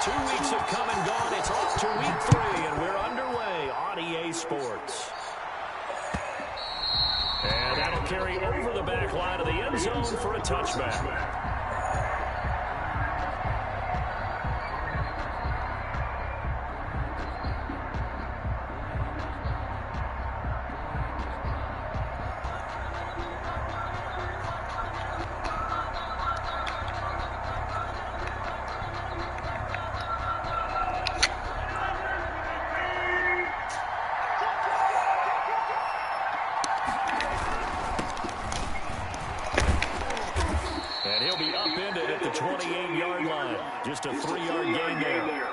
2 weeks have come and gone. It's off to week 3, and we're underway on EA Sports. And that'll carry over the back line of the end zone for a touchback. Just a 3-yard gain there.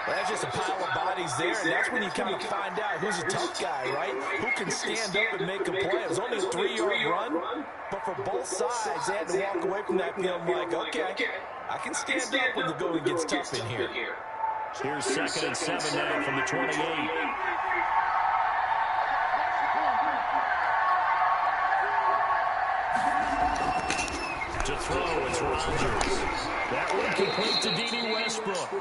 Well, that's just a pile of bodies there, and that's when you kind of find out who's a tough guy, right? Who can stand up and make a play. It was only a 3-yard run, but for both sides, they had to walk away from that feeling like, okay, I can stand up when the going gets tough in here. Here's 2nd and 7 now from the 28. To throw, it's Rodgers. That one complete to D.D. Westbrook.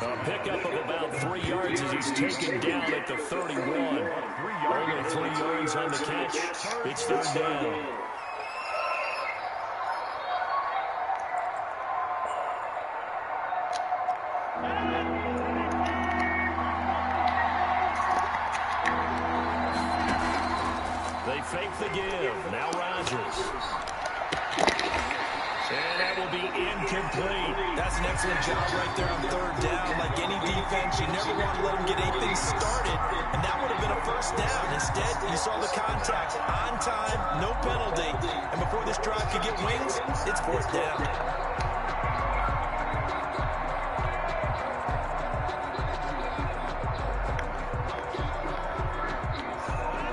A pickup of about 3 yards as he's taken down at the 31. Only 3 yards on the catch. It's 3rd down. They fake the give. Now Rodgers. And that will be incomplete. That's an excellent job right there on 3rd down. Like any defense, you never want to let them get anything started. And that would have been a 1st down. Instead, you saw the contact on time, no penalty. And before this drive could get wings, it's 4th down.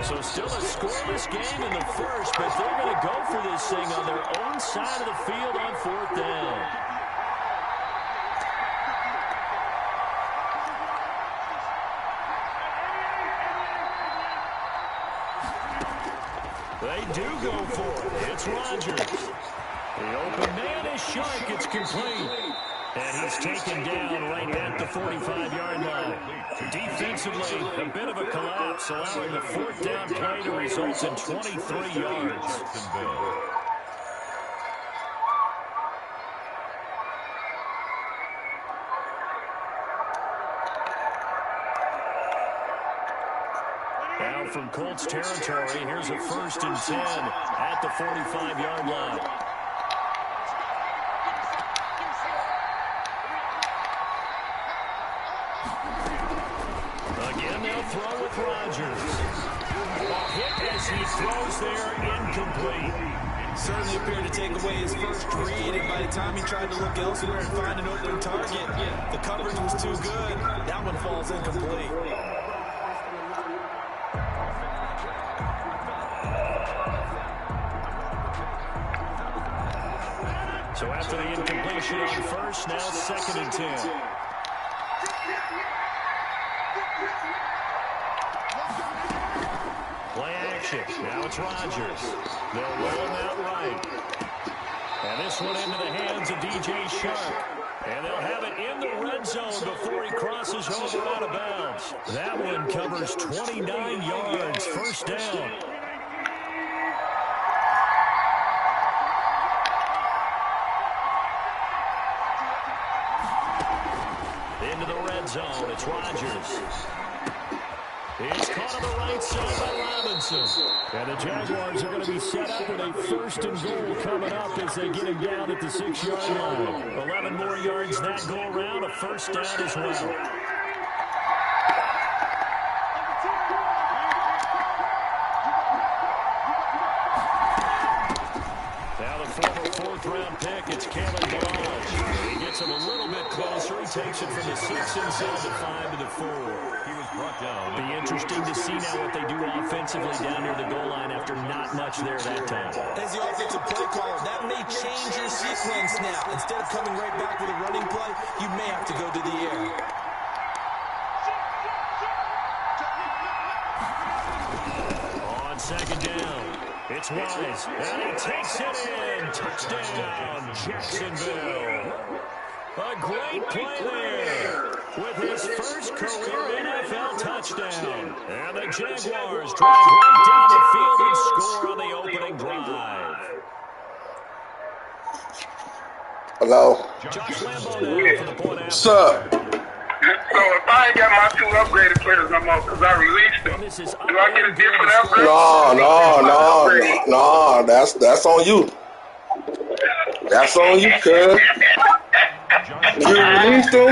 So still a scoreless game in the first, but they're going to go for this thing on their own side of the field on 4th down. They do go for it. It's Rodgers. The open man is Shark. It's complete. And he's taken down right at the 45-yard line. Defensively, a bit of a collapse, allowing the 4th down play to result in 23 yards. Now from Colts territory, here's a 1st and 10 at the 45-yard line. Throw with Rodgers. A hit as he throws there, incomplete. Certainly appeared to take away his first read, and by the time he tried to look elsewhere and find an open target, the coverage was too good. That one falls incomplete. So after the incompletion on 1st, now 2nd and 10. Play action. Now it's Rodgers. They'll roll him out right. And this one into the hands of DJ Shark. And they'll have it in the red zone before he crosses over out of bounds. That one covers 29 yards. 1st down. Into the red zone. It's Rodgers. He's caught on the right side by Robinson. And the Jaguars are going to be set up with a 1st and goal coming up as they get him down at the 6-yard line. 11 more yards that go around, a 1st down as well. Now the former 4th-round pick, it's Kalen Ballage. He gets him a little bit closer. He takes it from the 6 inside the 5 to the 4. Brought down. Be interesting to see now what they do offensively down near the goal line after not much there that time. As the offensive play caller, that may change your sequence now. Instead of coming right back with a running play, you may have to go to the air. On 2nd down, it's Wise. And he takes it in. Touchdown, Jacksonville. A great play there with his first career NFL touchdown. And the Jaguars drive right down the field and score on the opening drive. Hello. Josh Lambo now for the point after. What's up? So if I ain't got my 2 upgraded players no more because I released them, do I get a different upgrade? No. That's on you. That's on you, cuz. You released them.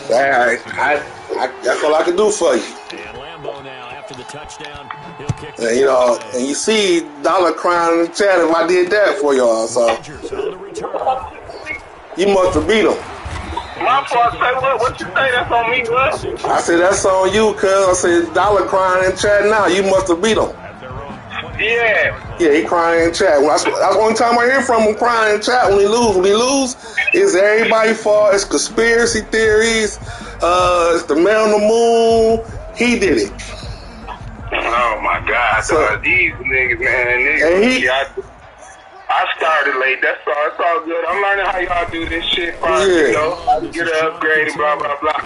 That's all I can do for you. And Lambo now after the touchdown, he'll kick. And, you know, and you see Dollar crying in the chat if I did that for y'all. So you must have beat them. My fault. Say what you say? That's on me, what? I said that's on you, cuz. I said Dollar crying in chat now. You must have beat them. Yeah. Yeah, he crying in chat. That's the only time I hear from him crying in chat when he lose. When he lose, it's everybody's fault. It's conspiracy theories. It's the man on the moon. He did it. Oh my God, so, these niggas, man. I started late. That's all. It's all good. I'm learning how y'all do this shit. You know, get an upgrade, blah blah blah.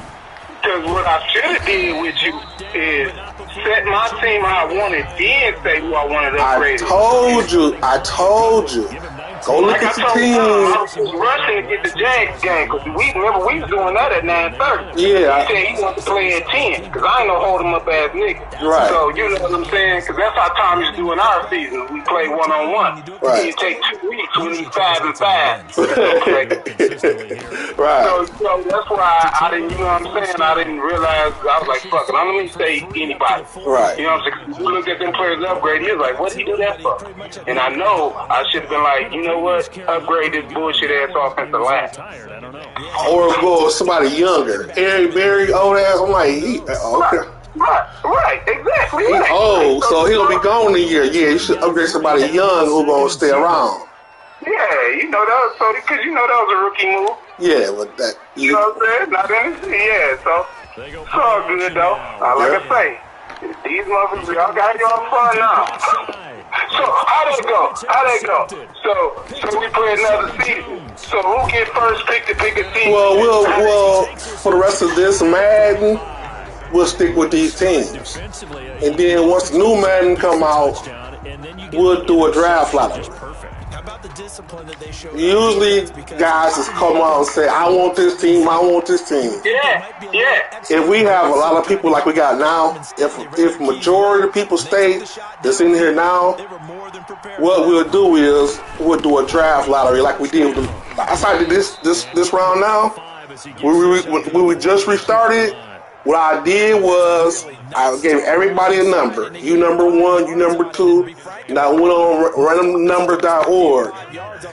Because what I should have did with you is set my team how I wanted, then say who I wanted to upgrade. I told you. Go look at your team. I was rushing to get the Jags game because we was doing that at 9:30. Yeah. He said he wanted to play at 10 because I ain't no hold him up ass nigga. Right. So you know what I'm saying? Because that's how Tom used to do in our season. We play 1-on-1. Right. He'd take 2 weeks when he's 5-5. Right. So that's why I didn't. You know what I'm saying? I didn't realize. I was like, fuck it. Let me say anybody. Right. You know what I'm saying? We looked at them players upgrade. He was like, what did he do that for? And I know I should have been like, you know what? Upgrade this bullshit ass offensive line. Or go somebody younger. Eric Berry, old ass. I'm like, okay. Right, exactly. He old, so he'll be gone in a year. Yeah, you should upgrade somebody young who's gonna stay around. Yeah, you know that was so because you know that was a rookie move. Yeah, but that you know what I'm saying? Not in yeah, so it's all good though. Like I say, these motherfuckers, y'all got y'all fun now. So how they go? So we play another season. So who get first pick to pick a team? Well, for the rest of this Madden, we'll stick with these teams. And then once the new Madden come out, we'll do a draft lottery. Usually guys just come out and say, I want this team. Yeah. If we have a lot of people like we got now, if majority of people stay that's in here now, what we'll do is we'll do a draft lottery like we did with I started this round now. When we just restarted, what I did was I gave everybody a number. You number 1, you number 2. And I went on randomnumbers.org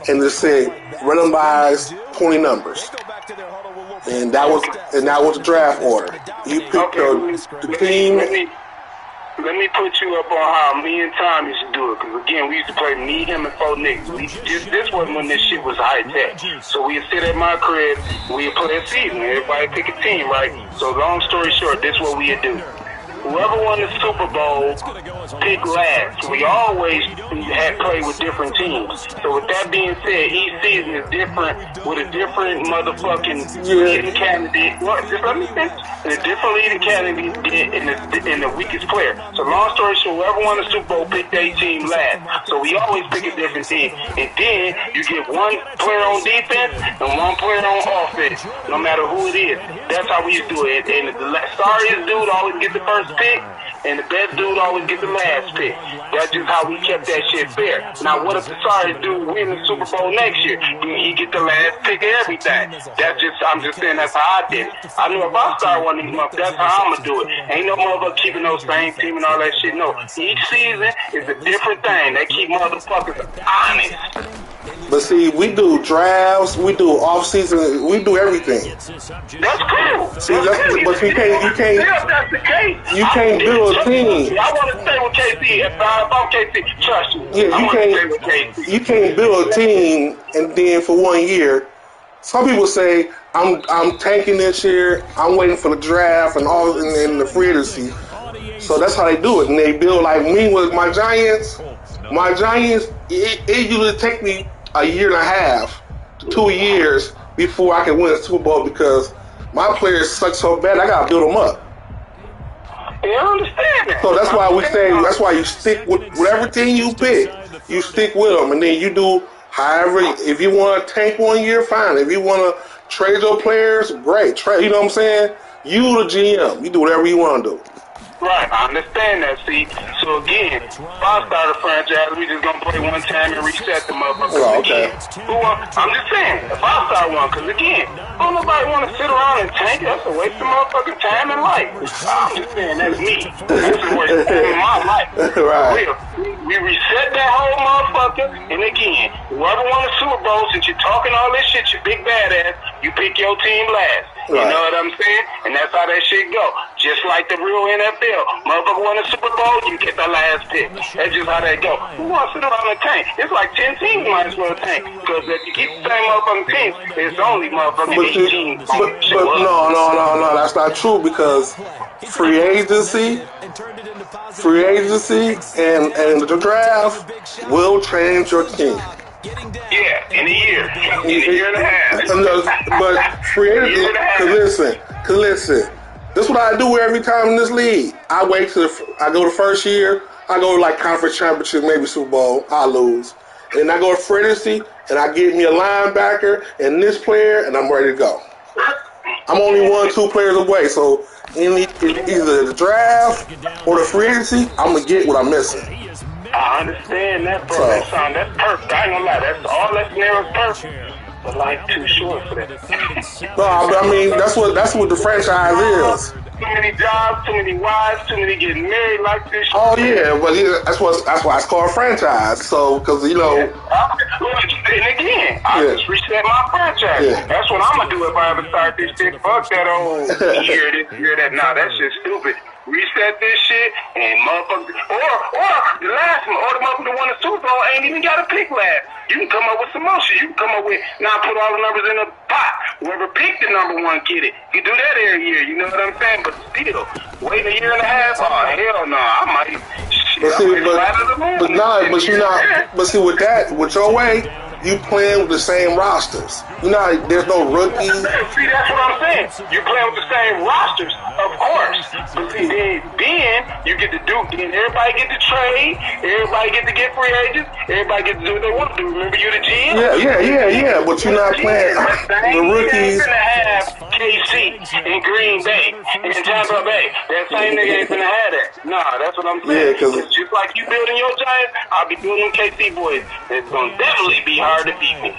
and just said randomize 20 numbers. And that was the draft order. You picked the team. Let me put you up on how me and Tom used to do it. Because, again, we used to play me, him, and 4 niggas. This wasn't when this shit was high-tech. So we'd sit at my crib, we'd play a season. Everybody pick a team, right? So long story short, this is what we'd do. Whoever won the Super Bowl picked last. We always had played with different teams. So with that being said, each season is different with a different motherfucking leading candidate. Just let me finish. And a different leading candidate and the weakest player. So long story short, whoever won the Super Bowl picked their team last. So we always pick a different team. And then you get one player on defense and one player on offense, no matter who it is. That's how we used to do it. And the sorriest dude always get the first pick, and the best dude always get the last pick. That's just how we kept that shit fair. Now, what if the sorriest dude win the Super Bowl next year? Then he get the last pick of everything. I'm just saying that's how I did it. I knew if I started one of these months, that's how I'm gonna do it. Ain't no motherfucker keeping those same team and all that shit. No, each season is a different thing. They keep motherfuckers honest. But see, we do drafts, we do off season, we do everything. That's cool. See, but you can't. If that's the case, you can't build a team. I want to stay with KC. If I'm KC, trust you. Yeah, you can't build a team and then for 1 year. Some people say I'm tanking this year. I'm waiting for the draft and all in the free agency. So that's how they do it. And they build like me with my Giants. My Giants, it usually take me a year and a half to 2 years before I can win a Super Bowl because my players suck so bad. I gotta build them up. Yeah, I understand that. So that's why we say that's why you stick with whatever team you pick. You stick with them, and then you do however. If you want to tank 1 year, fine. If you want to trade your players, great. Trade. You know what I'm saying? You the GM. You do whatever you want to do. Right, I understand that, see. So again, if I start a franchise, we just gonna play one time and reset the motherfucker. Oh, okay. I'm just saying, if I start one, because again, don't nobody want to sit around and tank. That's a waste of motherfucking time and life. I'm just saying, that's me. That's a waste of time in my life. Right. We reset that whole motherfucker, and again, whoever won the Super Bowl, since you're talking all this shit, you big badass, you pick your team last. You know what I'm saying? And that's how that shit go. Just like the real NFL. Motherfucker won the Super Bowl, you get the last pick. That's just how that go. Who wants to sit around and tank? It's like 10 teams might as well tank. Because if you keep the same motherfucking teams, it's only motherfucking 8 teams. But no, that's not true because free agency and the draft will change your team. Yeah, in a year. In a year and a half. But free agency, cause listen, this is what I do every time in this league. I wait till I go the first year, I go to like conference championship, maybe Super Bowl, I lose. And I go to free agency and I get me a linebacker and this player and I'm ready to go. I'm only 1-2 players away, so in either the draft or the free agency, I'm gonna get what I'm missing. I understand that, bro. That's perfect. I ain't gonna lie. That's all that narrows perfect. But life too short for that. No, I mean that's what the franchise is. Too many jobs, too many wives, too many getting married like this. Oh yeah, but that's why it's called franchise. So because you know. And again, I just reset my franchise. Yeah. That's what I'm gonna do if I ever start this shit. Fuck that old year, this year, that. Nah, that shit's stupid. Reset this shit and motherfuckers, or the last one, or the motherfucker that won the Super Bowl ain't even got a pick last. You can come up with some more shit. You can come up with, now put all the numbers in a pot. Whoever picked the number one, get it. You do that every year, you know what I'm saying? But still, waiting a year and a half, oh hell no, I might. Shit, but see with that, with your way, you playing with the same rosters. You know, there's no rookies. See, that's what I'm saying. You're playing with the same rosters, of course. But see, then you get to do, then everybody get to trade, everybody get to get free agents, everybody get to do what they want to do. Remember, you the GM? Yeah. But you're not playing the rookies. You're gonna have KC in Green Bay and Tampa Bay. That same nigga ain't gonna have that. Nah, that's what I'm saying. Yeah, because just like you building your Giants, I'll be building KC boys. It's gonna definitely be hard to beat me.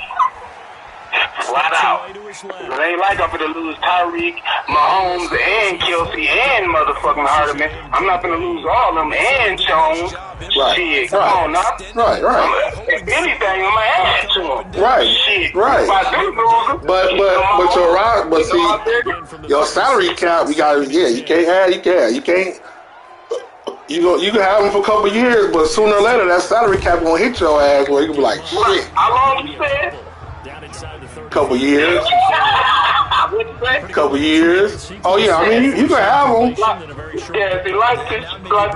Flat out. It ain't like I'm gonna lose Tyreek, Mahomes, and Kelsey, and motherfucking Hardeman. I'm not gonna lose all of them, and Jones. Shit, come on now. Right. If anything, I'm gonna add to them. Right. Shit. Right. If I do lose them, but you're right. But see, your salary cap, you can't add. You can't. You can have them for a couple of years, but sooner or later that salary cap gonna hit your ass where you can be like, shit. How long you said? Couple years. Couple years. Oh yeah, I mean you can have them. Yeah, see, life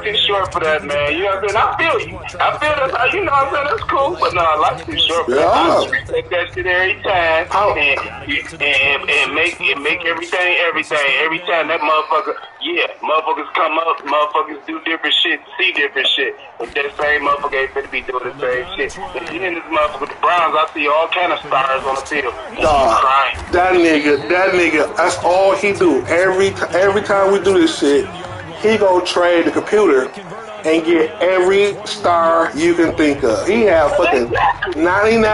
too short for that, man. You know what I'm saying? I feel you. I feel that. You know what I'm saying? That's cool, but no, life's too short for that. I respect that shit every time, and make everything every time that motherfucker. Yeah, motherfuckers come up, motherfuckers do different shit, see different shit. But that same motherfucker ain't finna be doing the same shit. And then this motherfucker, the Browns, I see all kind of stars on the field. That nigga, that's all he do. Every time we do this shit, he gonna trade the computer and get every star you can think of. He have fucking 99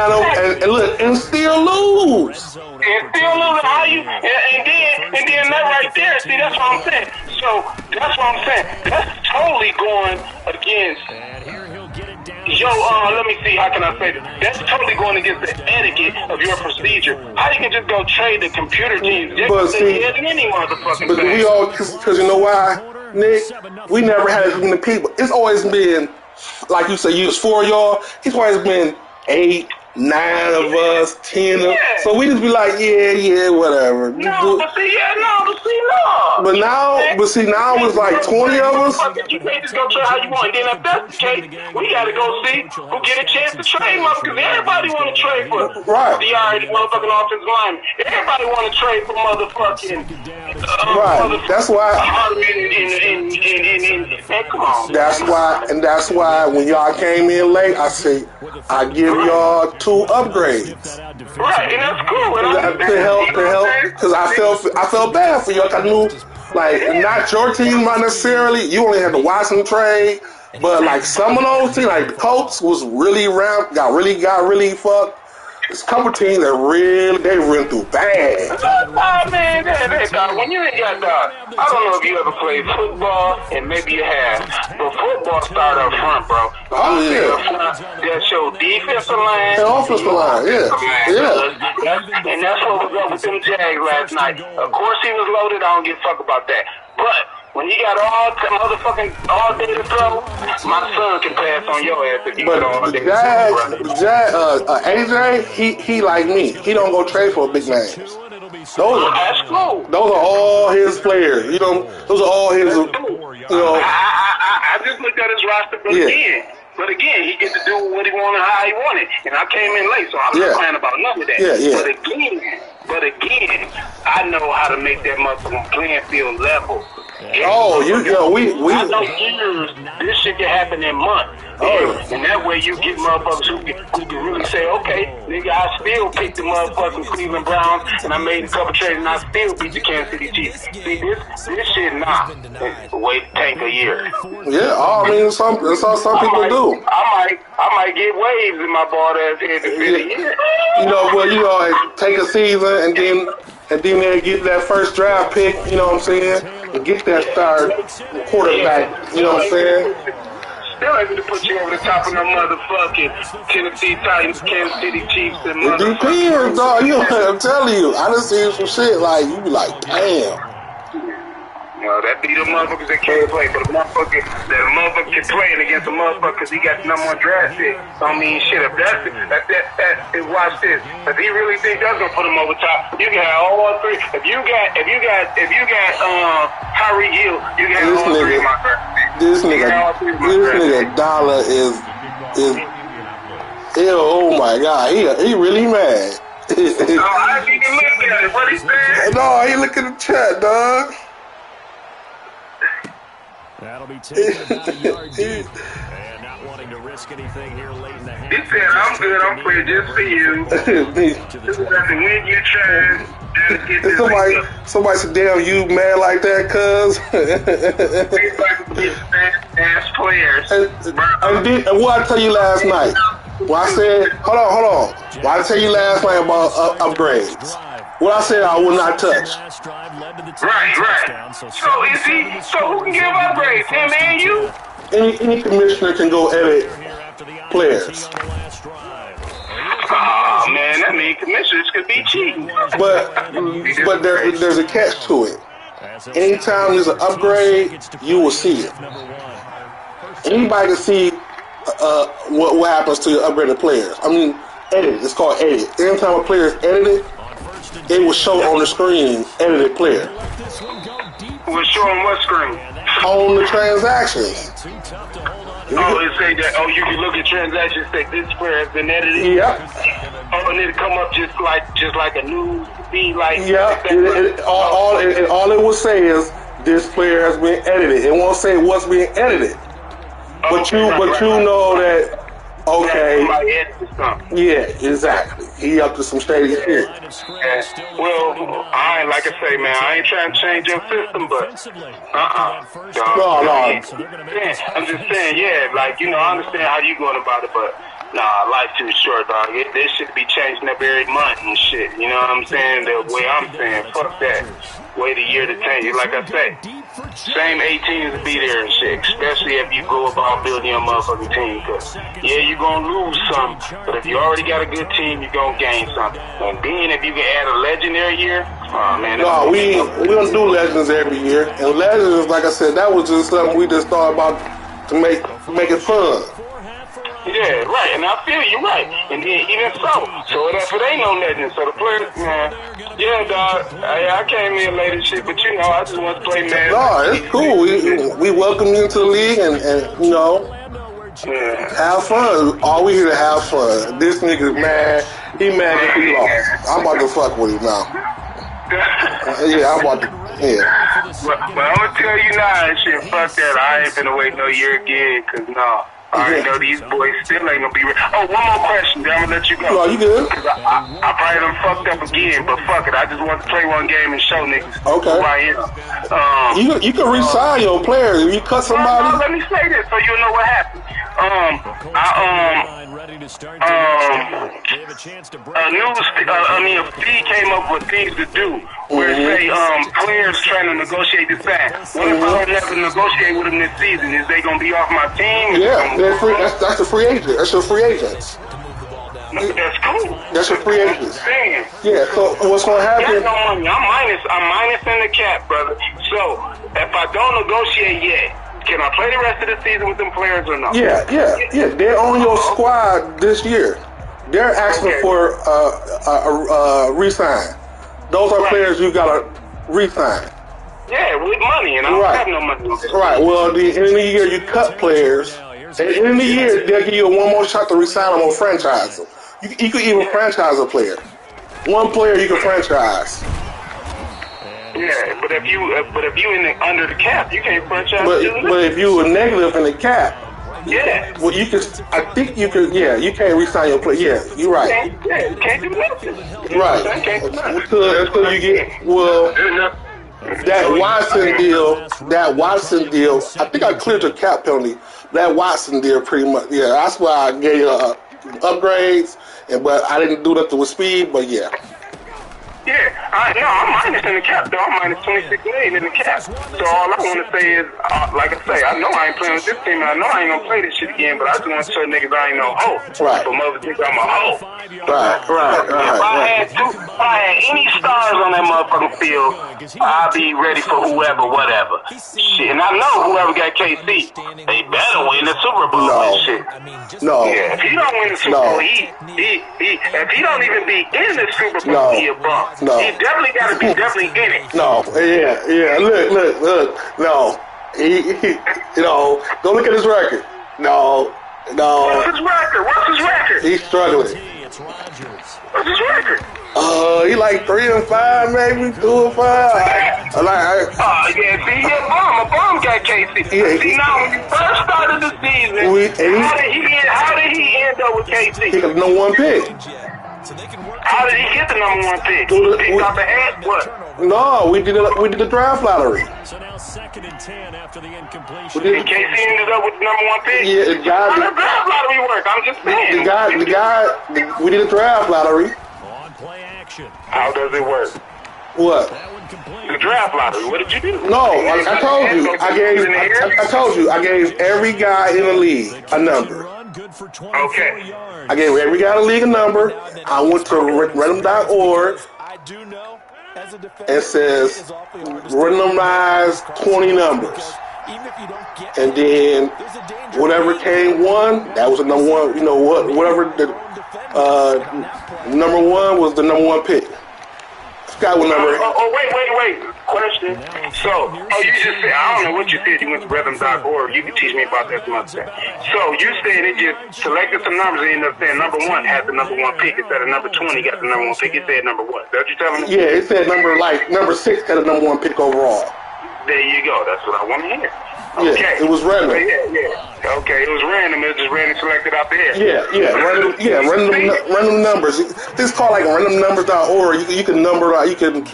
and still lose. And still lose how you and then that right there, see, that's what I'm saying. So that's what I'm saying. That's totally going against let me see, how can I say this? That's totally going against the etiquette of your procedure. How you can just go trade the computer teams just to get any motherfucking but thing. We all, because you know why, Nick? We never had as many people. It's always been, like you said, you was 4 of y'all. It's always been 8, 9 of us, 10 of us. So we just be like, yeah, whatever. But now it's like 20 of us. You can't just go trade how you want. And then if that's the case, we got to go see who get a chance to trade, because everybody want to trade for the motherfucking offensive line. Everybody want to trade for motherfucking That's why. Come on. That's why when y'all came in late, I say I give y'all 2 upgrades. Right, and that's cool. To help, because I felt bad for y'all. I knew, like, not your team necessarily. You only had to watch them trade, but like some of those teams, like the Colts, was really ramped, got really fucked. There's a couple teams that they went through bad. Man, when you ain't got I don't know if you ever played football, and maybe you have, but football start up front, bro. Oh, yeah. That's your defensive line. And offensive line, yeah. And that's what was up with them Jags last night. Of course he was loaded, I don't give a fuck about that. But when you got all day to throw, my son can pass on your ass if you get all day to throw. AJ, he like me. He don't go trade for big names. That's cool. Those are all his players. Those are all his. I just looked at his roster, but again, he gets to do what he wanted, how he wanted, and I came in late, so I'm not complaining about none of that. But again, I know how to make that motherfucking playing field level. We I know years. This shit can happen in months. And that way you get motherfuckers who can really say, okay, nigga, I still picked the motherfucking Cleveland Browns, and I made a couple trades, and I still beat the Kansas City Chiefs. See, this shit, wait, tank a year. Yeah, I mean, some people do. I might get waves in my bald ass head to fit a year. Take a season and then they get that first draft pick, you know what I'm saying? And get that star quarterback, you know what I'm saying? Still able to put you over the top of no motherfucking Tennessee Titans, Kansas City Chiefs, and it depends, dog. I'm telling you, I done seen some shit like you be like, damn. That be the motherfuckers that can't play, but the motherfucker can play against a motherfucker because he got the #1 draft pick. Don't mean shit. If watch this. If he really think that's gonna put him over top, you can have all 3. If you got Tyreek Hill, you can have all 3 of my draft picks. This nigga Dollar is oh my god, he really mad. I didn't even look at it. What he said? No, he look at the chat, dog. That'll be taken about a yard deep. And not wanting to risk anything here late in the half. He said, I'm good. I'm playing just for you. This is nothing when you try. Somebody said, damn, you mad like that, cuz? Ass players. And what I tell you last night? Well, I said, hold on. What I tell you last night about upgrades? What I said I will not touch. Right. So who can give upgrades? Him and you? Any commissioner can go edit players. Oh man, that means commissioners could be cheating. But there's a catch to it. Anytime there's an upgrade, you will see it. Anybody can see what happens to your upgraded players. I mean, edit. It's called edit. Anytime a player is edited, it will show on the screen edited player. Will show on what screen? On the transactions. It say that. Oh, you can look at transactions. Say this player has been edited. Yep. And it come up just like a new feed, like. Yeah. All it will say is this player has been edited. It won't say what's being edited. But you know that. Okay. Yeah, exactly. He up to some shady shit. Well, like I say, man, I ain't trying to change your system, but No. I'm just saying, I understand how you going about it, but life too short, dog. This should be changing up every month and shit. You know what I'm saying? The way I'm saying, fuck that. Wait a year to change it. Like I say, same 18s to be there and shit, especially if you go about building your motherfucking team. Cause you're gonna lose some, but if you already got a good team, you're gonna gain something. And then if you can add a legendary year, man. No, we don't do legends every year. And legends, like I said, that was just something we just thought about to make it fun. Yeah, right, and I feel you right. And then even so that's what ain't no legend. So the players, man, yeah, dog. I came in late and shit, but you know, I just want to play, man. No, it's cool. We welcome you into the league, and you know, have fun. All we here to have fun. This nigga, man, he mad because he lost. I'm about to fuck with him now. Yeah, I'm about to. Yeah. But I'm gonna tell you now, and shit, fuck that. I ain't finna wait no year again, cause no. I already know these boys still ain't gonna be ready. Oh, one more question, then I'm gonna let you go. No, you good? Cause I probably done fucked up again, but fuck it. I just want to play one game and show niggas who I am. You can resign your players if you cut somebody. No, let me say this so you'll know what happened. A feed came up with things to do where say players trying to negotiate this back. What if I don't never negotiate with them this season? Is they gonna be off my team? Yeah, that's a free agent. That's your free agents. No, that's cool. That's your free agents. Damn. Yeah. So what's gonna happen? I'm minus in the cap, brother. So if I don't negotiate yet, can I play the rest of the season with them players or not? Yeah. They're on your squad this year. They're asking for a re-sign. Those are players you gotta re-sign. Yeah, with money, and I don't have no money. Right. Well, at the end of the year, you cut players. At the end of the year, they'll give you one more shot to re-sign them or franchise them. You could even franchise a player. One player you can franchise. Yeah, but if you under the cap, you can't franchise. But if you were negative in the cap, well, you can. I think you could. Yeah, you can't re-sign your player. Yeah, you're right. You can't do nothing. Right. Until you get that Watson deal. I think I cleared your cap penalty. That Watson deal, pretty much. Yeah, that's why I gave you upgrades, but I didn't do nothing with speed. But yeah. Yeah, I'm minus in the cap, though. I'm minus 26 million in the cap. So all I want to say is, like I say, I know I ain't playing with this team, and I know I ain't going to play this shit again, but I just want to show niggas I ain't no hoe. Right. But mother think I'm a hoe. Right. If I had any stars on that motherfucking field, I'd be ready for whoever, whatever. Shit, and I know whoever got KC, they better win the Super Bowl and shit. No. Yeah, if he don't win the Super Bowl, if he don't even be in the Super Bowl, he a bum. No. He definitely got to be definitely in it. No. Yeah. Look. No. Go look at his record. No. What's his record? He's struggling. What's his record? He like 3-5, maybe 2-5. Yeah, see, a bum got KC. See, now when you first started the season, how did he end up with KC? He got the number one pick. How did he get the number one pick? Picked off the head? What? No, we did the draft lottery. So now 2nd and 10 after the incompletion. And KC ended up with the number one pick? Yeah, the guy. How does the draft lottery work? I'm just saying. The guy. We did a draft lottery. On play action. How does it work? What? The draft lottery. What did you do? No, I told you. I told you. I gave every guy in the league a number. Okay. I gave every guy in the league a number. I went to random.org. It says randomize 20 numbers. And then whatever came one, that was the number one. You know what? Whatever the number one was the number one pick. Scott was number. Wait. Question. So, you just said, I don't know what you said. You went to rhythm.org. You can teach me about that some other time. So, you said it just selected some numbers and ended up saying number one had the number one pick instead of number 20 got the number one pick. It said number what? Is that what you're telling me? Yeah, it said number 6 had the number one pick overall. There you go. That's what I want to hear. Yeah, okay. It was random. Yeah. Okay, it was random. It was just random selected out there. Random numbers. This is called like randomnumbers.org. You can number out. You can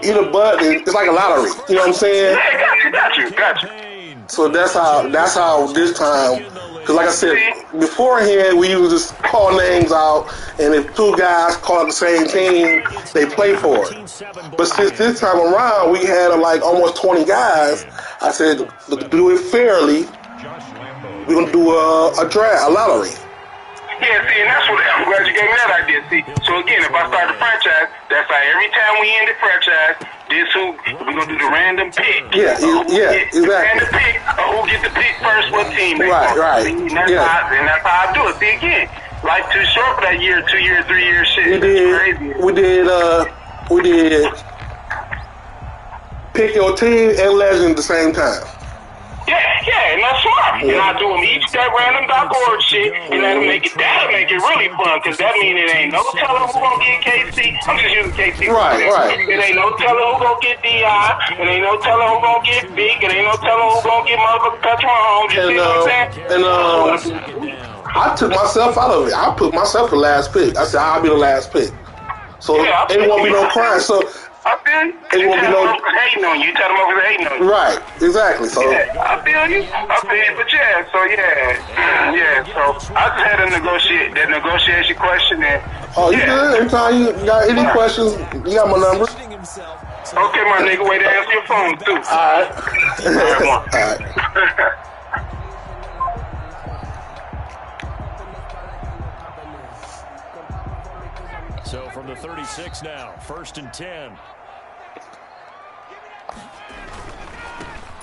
eat a button. It's like a lottery. You know what I'm saying? Yeah, got you. So that's how this time. Because like I said beforehand, we used to just call names out, and if two guys call the same team, they play for it. But since this time around, we had like almost 20 guys. I said to do it fairly, we're gonna do a draft, a lottery. Yeah, see, and that's what I'm glad you gave me that idea. See, so again, if I start a franchise, that's how every time we end the franchise, This who we're gonna do the random pick. Yeah, exactly. Random pick, or who get the pick first? What team? Right. And that's how I do it. See again, life too short for that year, 2 year, 3 year shit. We did pick your team and legend at the same time. Yeah, and that's smart. And I do them each that random.org shit, and that'll make it really fun, because that means it ain't no telling who gonna get KC. I'm just using KC. Right. It ain't no telling who gonna get DI. It ain't no telling who gonna get Big. It ain't no telling who gonna get motherfucking Patrick Mahomes. You see what I'm saying? I took myself out of it. I put myself the last pick. I said I'll be the last pick. So it won't be no crying. So I feel you. It won't be no hating on you. You tell them over there hating on you. Right, exactly. So yeah, I feel you. But yeah. So I just had that negotiation question. And you good? Anytime you got any questions, you got my number. Okay, my nigga. Wait to answer your phone too. All right. So from the 36 now, 1st and 10.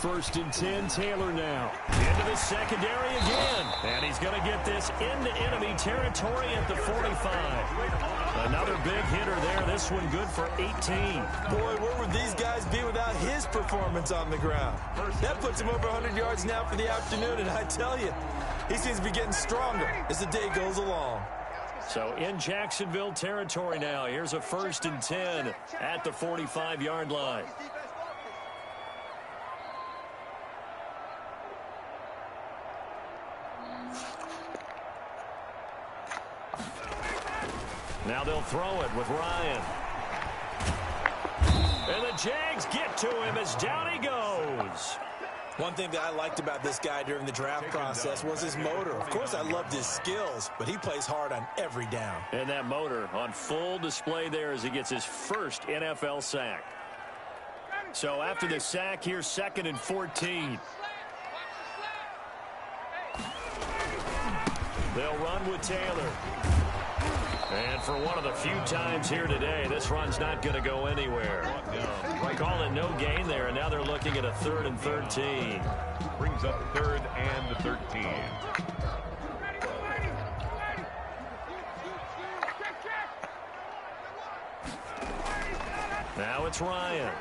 1st and 10, Taylor now. Into the secondary again. And he's going to get this into enemy territory at the 45. Another big hitter there. This one good for 18. Boy, where would these guys be without his performance on the ground? That puts him over 100 yards now for the afternoon, and I tell you, he seems to be getting stronger as the day goes along. So in Jacksonville territory now. Here's a 1st and 10 at the 45-yard line. Now they'll throw it with Ryan. And the Jags get to him as down he goes. One thing that I liked about this guy during the draft process was his motor. Of course, I loved his skills, but he plays hard on every down. And that motor on full display there as he gets his first NFL sack. So after the sack, here's 2nd and 14. They'll run with Taylor. And for one of the few times here today, this run's not going to go anywhere. Call it no gain there, and now they're looking at a 3rd and 13. Brings up 3rd and 13. Now it's Ryan.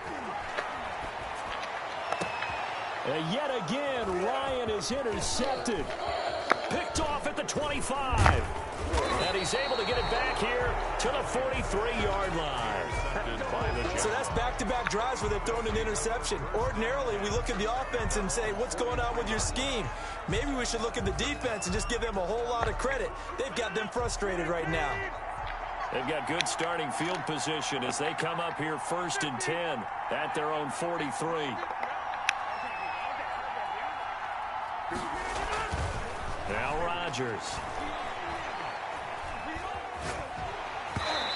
And yet again, Ryan is intercepted. Picked off at the 25. And he's able to get it back here to the 43-yard line. So that's back-to-back drives where they've thrown an interception. Ordinarily, we look at the offense and say, what's going on with your scheme? Maybe we should look at the defense and just give them a whole lot of credit. They've got them frustrated right now. They've got good starting field position as they come up here 1st and 10 at their own 43. Now Rodgers.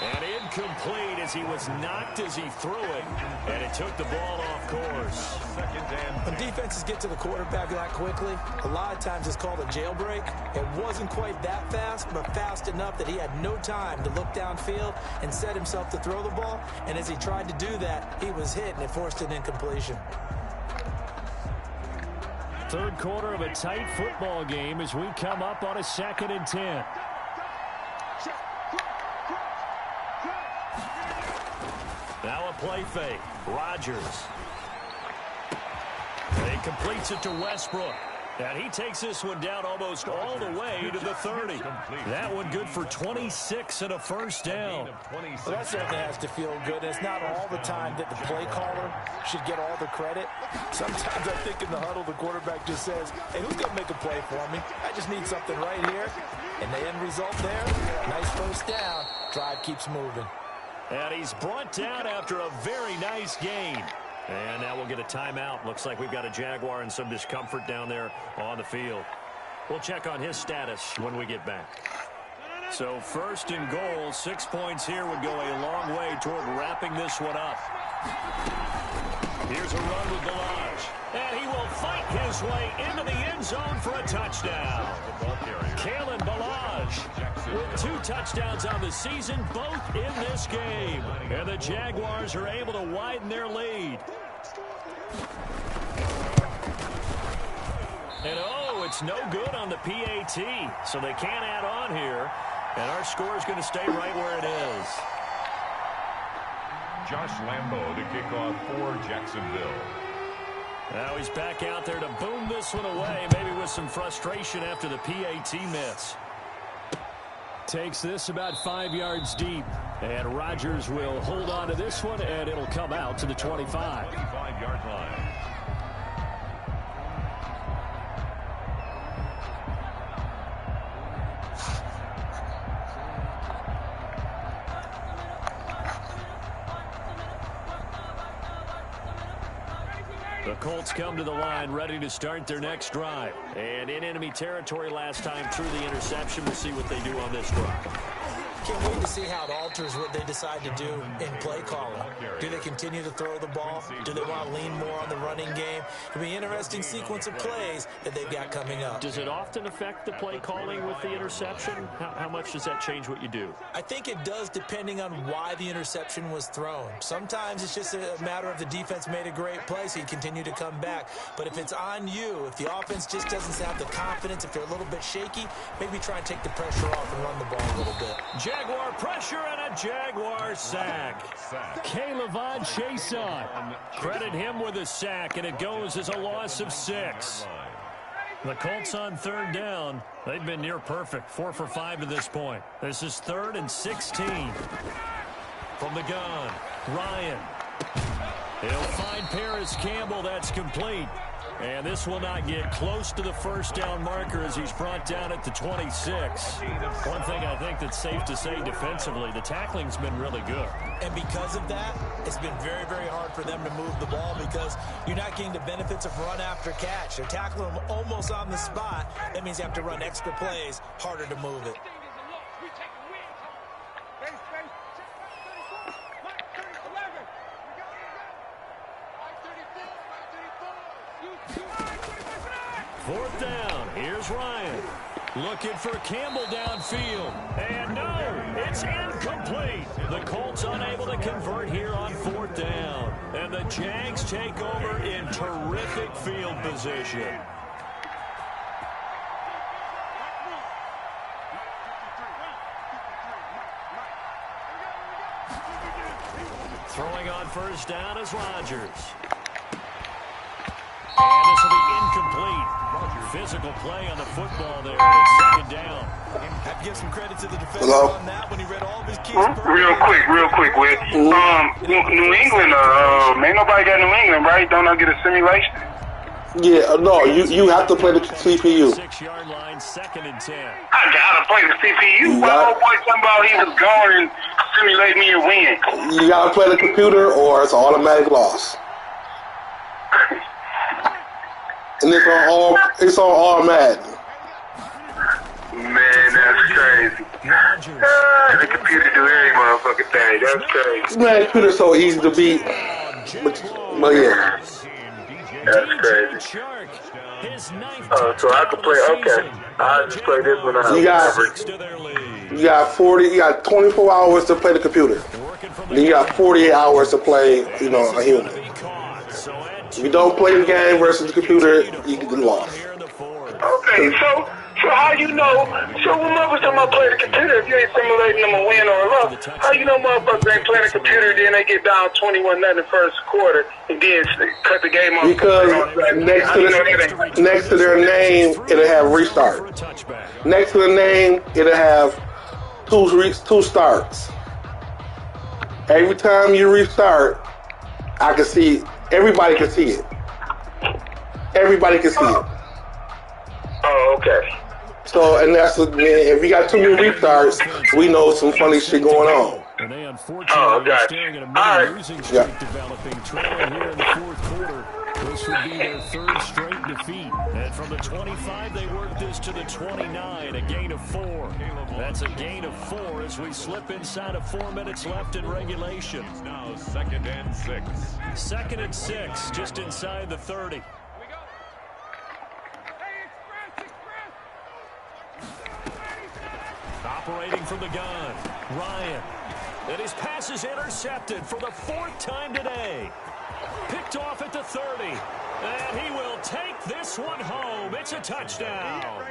And incomplete as he was knocked as he threw it. And it took the ball off course. When defenses get to the quarterback that quickly, a lot of times it's called a jailbreak. It wasn't quite that fast, but fast enough that he had no time to look downfield and set himself to throw the ball. And as he tried to do that, he was hit and it forced an incompletion. 3rd quarter of a tight football game as we come up on a 2nd and 10. Now a play fake. Rodgers. He completes it to Westbrook. And he takes this one down almost all the way to the 30. That one good for 26 and a 1st down. Well, that certainly has to feel good. It's not all the time that the play caller should get all the credit. Sometimes I think in the huddle, the quarterback just says, hey, who's going to make a play for me? I just need something right here. And the end result there, nice 1st down. Drive keeps moving. And he's brought down after a very nice gain. And now we'll get a timeout. Looks like we've got a Jaguar in some discomfort down there on the field. We'll check on his status when we get back. So 1st and goal, 6 points here would go a long way toward wrapping this one up. Here's a run with Balaj. And he will fight his way into the end zone for a touchdown. Kalen Balaj with 2 touchdowns on the season, both in this game. And the Jaguars are able to widen their lead. And oh, it's no good on the PAT, so they can't add on here. And our score is going to stay right where it is. Josh Lambo to kick off for Jacksonville. Now he's back out there to boom this one away, maybe with some frustration after the PAT miss. Takes this about 5 yards deep. And Rodgers will hold on to this one, and it'll come out to the 25. 25-yard line. The Colts come to the line, ready to start their next drive. And in enemy territory last time through the interception. We'll see what they do on this drive. Can't wait to see how it alters what they decide to do in play calling. Do they continue to throw the ball? Do they want to lean more on the running game? It'll be an interesting sequence of plays that they've got coming up. Does it often affect the play calling with the interception? How much does that change what you do? I think it does, depending on why the interception was thrown. Sometimes it's just a matter of the defense made a great play, so you continue to come back. But if it's on you, if the offense just doesn't have the confidence, if they're a little bit shaky, maybe try and take the pressure off and run the ball a little bit. Jaguar pressure and a Jaguar sack. K'Lavon Chaisson. Credit him with a sack, and it goes as a loss of 6. The Colts on 3rd down. They've been near perfect, 4 for 5 to this point. This is 3rd and 16. From the gun, Ryan. He'll find Paris Campbell. That's complete. And this will not get close to the first down marker as he's brought down at the 26. One thing I think that's safe to say defensively, the tackling's been really good. And because of that, it's been very, very hard for them to move the ball because you're not getting the benefits of run after catch. They're tackling them almost on the spot. That means you have to run extra plays, harder to move it. Fourth down. Here's Ryan. Looking for Campbell downfield. And no, it's incomplete. The Colts unable to convert here on 4th down. And the Jags take over in terrific field position. Throwing on first down is Rodgers. And this will be incomplete. Physical play on the football there. It's 2nd down. Have to give some credit to the defender on that when he read all of his keys. Real quick, Whit. New England, ain't nobody got New England, right? Don't I get a simulation? Yeah, no, you have to play the CPU. 6-yard line, 2nd and 10. I gotta play the CPU. My old boy talking about he was going and simulate me a win. You gotta play the computer or it's an automatic loss. And it's on all Madden. Man, that's crazy. The computer do every motherfucking thing. That's crazy. Man, the computer's so easy to beat. But yeah. That's crazy. So I can play, okay. I just play this one out. You got 24 hours to play the computer. Then you got 48 hours to play, a human. If you don't play the game versus the computer, you get lost. Okay, so how you know? So when motherfuckers talking about playing the computer, if you ain't simulating them a win or a loss, how you know motherfuckers ain't playing the computer, then they get down 21-0 first quarter and then cut the game off? Because next to their name, it'll have restart. Next to the name, it'll have two starts. Every time you restart, I can see. Everybody can see it. Everybody can see it. Oh, okay. So, and if you got too many restarts, we know some funny shit going on. And they unfortunately are staring at a losing streak developing, trailing here in the 4th quarter. This would be their third straight defeat. And from the 25, they work this to the 29, a gain of 4. That's a gain of 4 as we slip inside of 4 minutes left in regulation. Now 2nd and 6. 2nd and 6, just inside the 30. Operating from the gun, Ryan. And his pass is intercepted for the 4th time today. Picked off at the 30. And he will take this one home. It's a touchdown.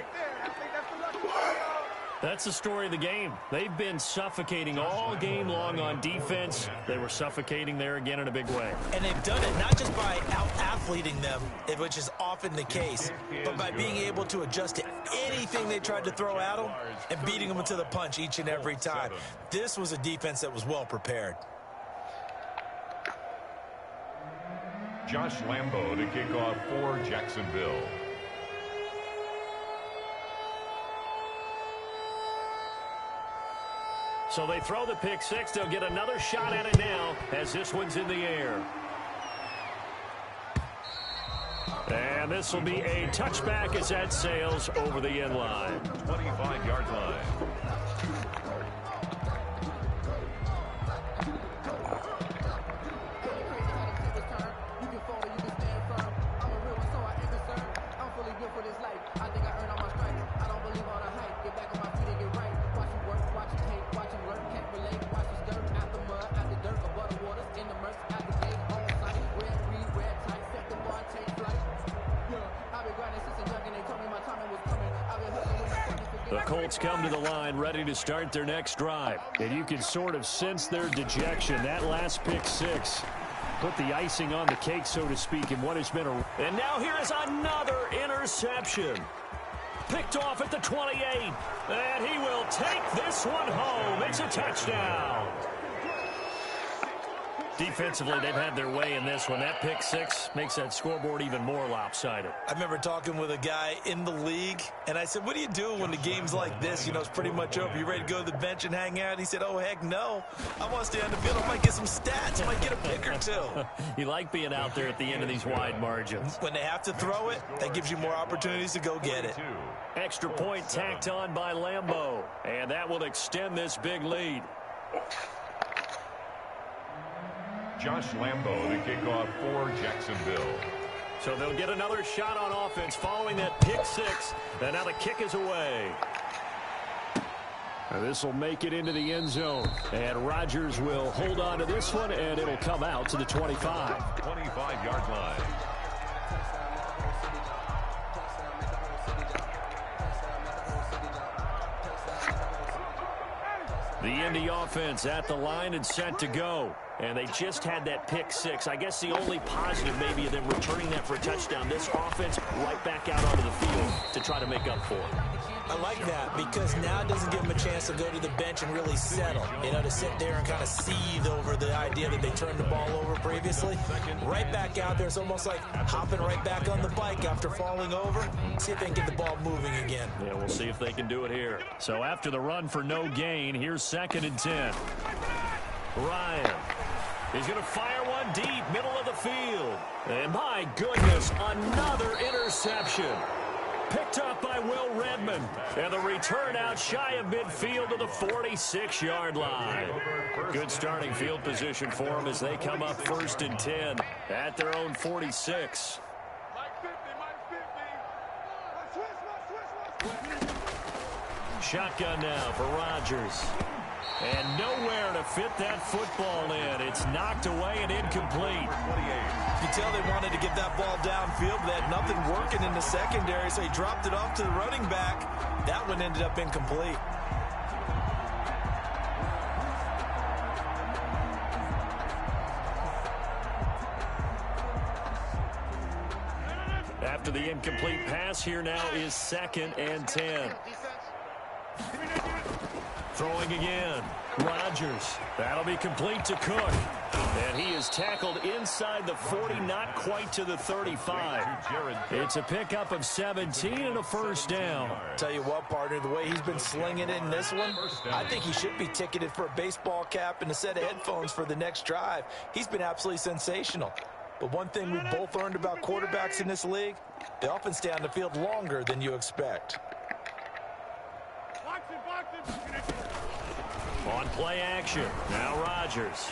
That's the story of the game. They've been suffocating all game long on defense. They were suffocating there again in a big way. And they've done it not just by out-athleting them, which is often the case, but by being able to adjust to anything they tried to throw at them and beating them to the punch each and every time. This was a defense that was well prepared. Josh Lambo to kick off for Jacksonville. So they throw the pick 6. They'll get another shot at it now as this one's in the air. And this will be a touchback as that sails over the end line. 25-yard line. The Colts come to the line ready to start their next drive. And you can sort of sense their dejection. That last pick 6 put the icing on the cake, so to speak, in what has been a... And now here is another interception. Picked off at the 28. And he will take this one home. It's a touchdown. Defensively, they've had their way in this one. That pick 6 makes that scoreboard even more lopsided. I remember talking with a guy in the league, and I said, what do you do when the game's like this? You know, it's pretty much over. You ready to go to the bench and hang out? He said, oh, heck no. I want to stay on the field. I might get some stats. I might get a pick or two. You like being out there at the end of these wide margins. When they have to throw it, that gives you more opportunities to go get it. Extra point tacked on by Lambo, and that will extend this big lead. Josh Lambo to kick off for Jacksonville. So they'll get another shot on offense following that pick 6. And now the kick is away. This will make it into the end zone. And Rodgers will hold on to this one, and it'll come out to the 25. 25-yard line. The Indy offense at the line and set to go. And they just had that pick 6. I guess the only positive maybe of them returning that for a touchdown. This offense right back out onto the field to try to make up for it. I like that because now it doesn't give them a chance to go to the bench and really settle. You know, to sit there and kind of seethe over the idea that they turned the ball over previously. Right back out there. It's almost like hopping right back on the bike after falling over. See if they can get the ball moving again. Yeah, we'll see if they can do it here. So after the run for no gain, here's 2nd and 10. Ryan. He's going to fire one deep, middle of the field. And my goodness, another interception. Picked up by Will Redmond. And the return out shy of midfield to the 46-yard line. Good starting field position for them as they come up 1st and 10 at their own 46. Shotgun now for Rodgers. And nowhere to fit that football in. It's knocked away and incomplete. You can tell they wanted to get that ball downfield, but they had nothing working in the secondary, so he dropped it off to the running back. That one ended up incomplete. After the incomplete pass, here now is 2nd and 10. Throwing again. Rodgers. That'll be complete to Cook. And he is tackled inside the 40, not quite to the 35. It's a pickup of 17 and a first down. Tell you what, partner, the way he's been slinging it in this one, I think he should be ticketed for a baseball cap and a set of headphones for the next drive. He's been absolutely sensational. But one thing we've both learned about quarterbacks in this league, they often stay on the field longer than you expect. On play action, now Rodgers.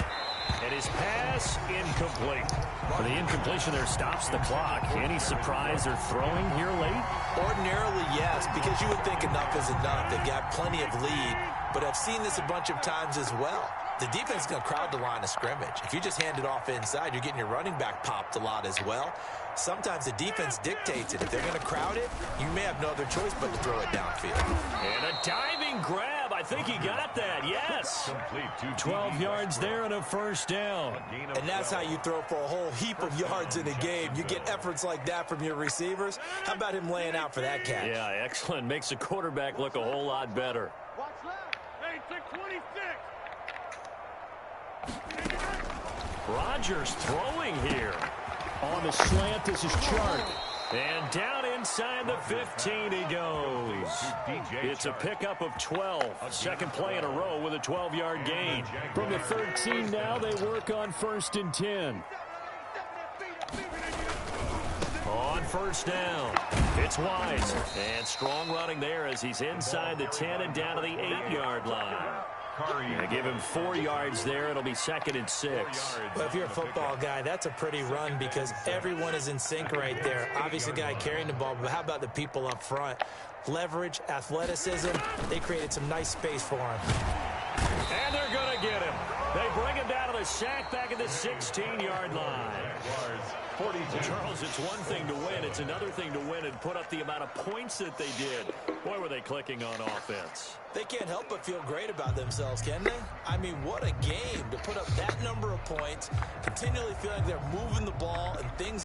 And his pass incomplete. For the incompletion there stops the clock. Any surprise they're throwing here late? Ordinarily, yes, because you would think enough is enough. They've got plenty of lead, but I've seen this a bunch of times as well. The defense is going to crowd the line of scrimmage. If you just hand it off inside, you're getting your running back popped a lot as well. Sometimes the defense dictates it. If they're going to crowd it, you may have no other choice but to throw it downfield. And a diving grab. I think he got that, yes. 12 yards there and a first down. And that's how you throw for a whole heap of yards in a game. You get efforts like that from your receivers. How about him laying out for that catch? Yeah, excellent. Makes the quarterback look a whole lot better. Watch left. Hey, 626. Rodgers throwing here. On the slant, this is Chark. And down inside the 15 he goes. It's a pickup of 12. Second play in a row with a 12-yard gain. From the 13 now, they work on 1st and 10. On first down, it's Wise. And strong running there as he's inside the 10 and down to the 8-yard line. They give him 4 yards there. It'll be 2nd and 6. Well, if you're a football guy, that's a pretty run because everyone is in sync right there. Obviously, the guy carrying the ball, but how about the people up front? Leverage, athleticism, they created some nice space for him. And they're going to get him. They bring him down to the sack back at the 16-yard line. Charles, it's one thing to win. It's another thing to win and put up the amount of points that they did. Boy, were they clicking on offense. They can't help but feel great about themselves, can they? I mean, what a game to put up that number of points, continually feeling like they're moving the ball and things